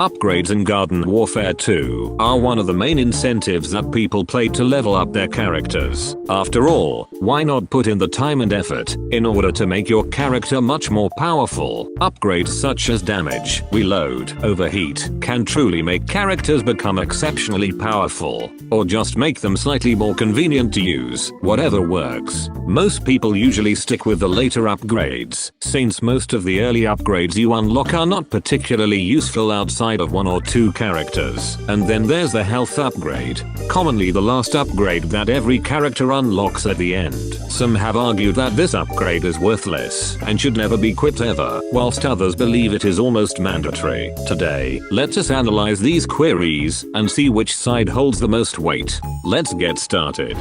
Upgrades in Garden Warfare 2 are one of the main incentives that people play to level up their characters. After all, why not put in the time and effort in order to make your character much more powerful? Upgrades such as damage, reload, overheat can truly make characters become exceptionally powerful, or just make them slightly more convenient to use. Whatever works. Most people usually stick with the later upgrades, since most of the early upgrades you unlock are not particularly useful outside of one or two characters. And then there's the health upgrade, commonly the last upgrade that every character unlocks at the end. Some have argued that this upgrade is worthless and should never be quit ever, whilst others believe it is almost mandatory. Today, let us analyze these queries and see which side holds the most weight. Let's get started.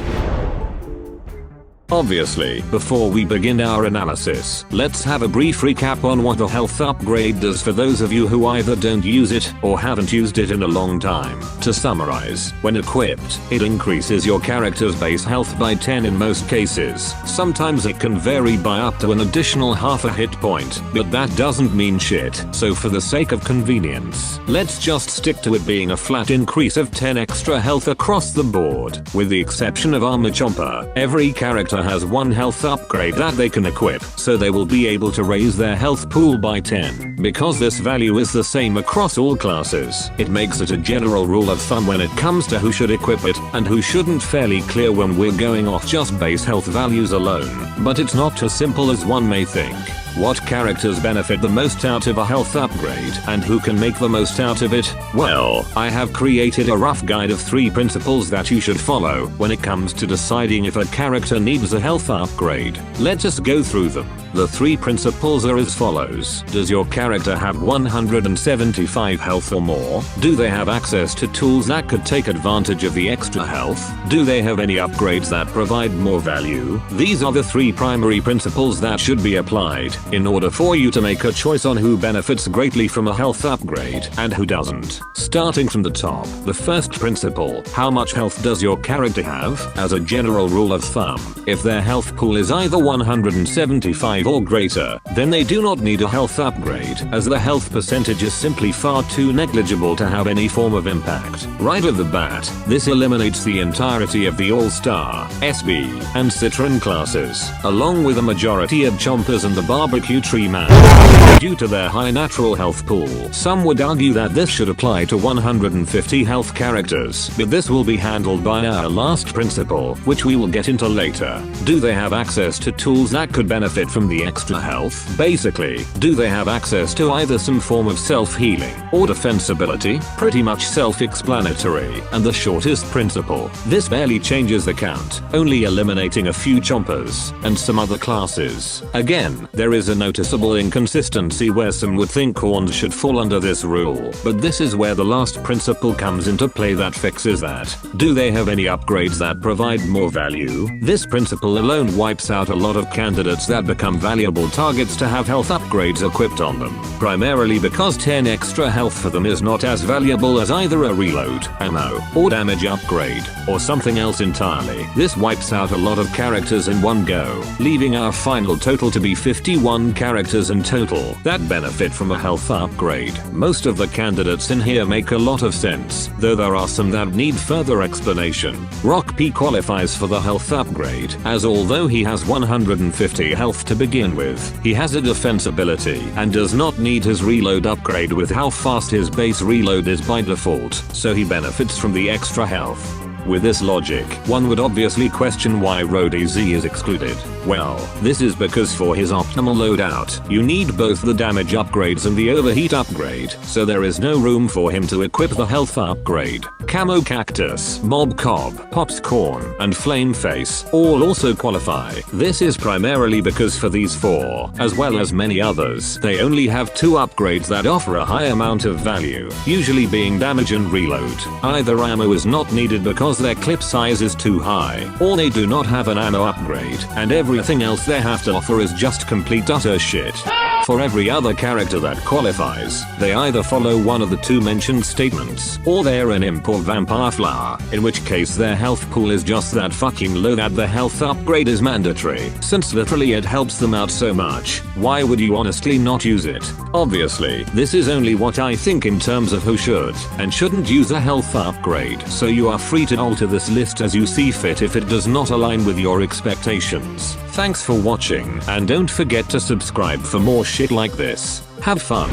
Obviously, before we begin our analysis, let's have a brief recap on what the health upgrade does for those of you who either don't use it or haven't used it in a long time. To summarize, when equipped, it increases your character's base health by 10 in most cases. Sometimes it can vary by up to an additional half a hit point, but that doesn't mean shit. So for the sake of convenience, let's just stick to it being a flat increase of 10 extra health across the board. With the exception of Armor Chomper, every character has one health upgrade that they can equip, so they will be able to raise their health pool by 10. Because this value is the same across all classes, it makes it a general rule of thumb when it comes to who should equip it and who shouldn't. Fairly clear when we're going off just base health values alone, but it's not as simple as one may think. What characters benefit the most out of a health upgrade and who can make the most out of it? Well, I have created a rough guide of 3 principles that you should follow when it comes to deciding if a character needs a health upgrade. Let us go through them. The 3 principles are as follows. Does your character have 175 health or more? Do they have access to tools that could take advantage of the extra health? Do they have any upgrades that provide more value? These are the 3 primary principles that should be applied in order for you to make a choice on who benefits greatly from a health upgrade and who doesn't. Starting from the top, the first principle, how much health does your character have? As a general rule of thumb, if their health pool is either 175 or greater, then they do not need a health upgrade, as the health percentage is simply far too negligible to have any form of impact. Right off the bat, this eliminates the entirety of the All-Star, SB, and Citron classes, along with a majority of Chompers and the Barbecue Tree Man, due to their high natural health pool. Some would argue that this should apply to 150 health characters, but this will be handled by our last principle, which we will get into later. Do they have access to tools that could benefit from the extra health? Basically, do they have access to either some form of self-healing or defensibility? Pretty much self-explanatory. And the shortest principle, this barely changes the count, only eliminating a few Chompers and some other classes. Again, there is a noticeable inconsistency where some would think Horns should fall under this rule, but this is where the last principle comes into play that fixes that. Do they have any upgrades that provide more value? This principle alone wipes out a lot of candidates that become valuable targets to have health upgrades equipped on them, primarily because 10 extra health for them is not as valuable as either a reload, ammo, or damage upgrade, or something else entirely. This wipes out a lot of characters in one go, leaving our final total to be 51 characters in total that benefit from a health upgrade. Most of the candidates in here make a lot of sense, though there are some that need further explanation. Rock P qualifies for the health upgrade, as although he has 150 health to begin with, he has a defense ability and does not need his reload upgrade with how fast his base reload is by default, so he benefits from the extra health. With this logic, one would obviously question why Road AZ is excluded. Well, this is because for his optimal loadout, you need both the damage upgrades and the overheat upgrade, so there is no room for him to equip the health upgrade. Camo Cactus, Mob Cob, Popscorn, and Flame Face all also qualify. This is primarily because for these 4, as well as many others, they only have 2 upgrades that offer a high amount of value, usually being damage and reload. Either ammo is not needed because because their clip size is too high, or they do not have an ammo upgrade, and everything else they have to offer is just complete utter shit. For every other character that qualifies, they either follow one of the two mentioned statements, or they're an imp or vampire flower, in which case their health pool is just that fucking low that the health upgrade is mandatory. Since literally it helps them out so much, why would you honestly not use it? Obviously, this is only what I think in terms of who should and shouldn't use a health upgrade, so you are free to alter this list as you see fit if it does not align with your expectations. Thanks for watching, and don't forget to subscribe for more shit like this. Have fun.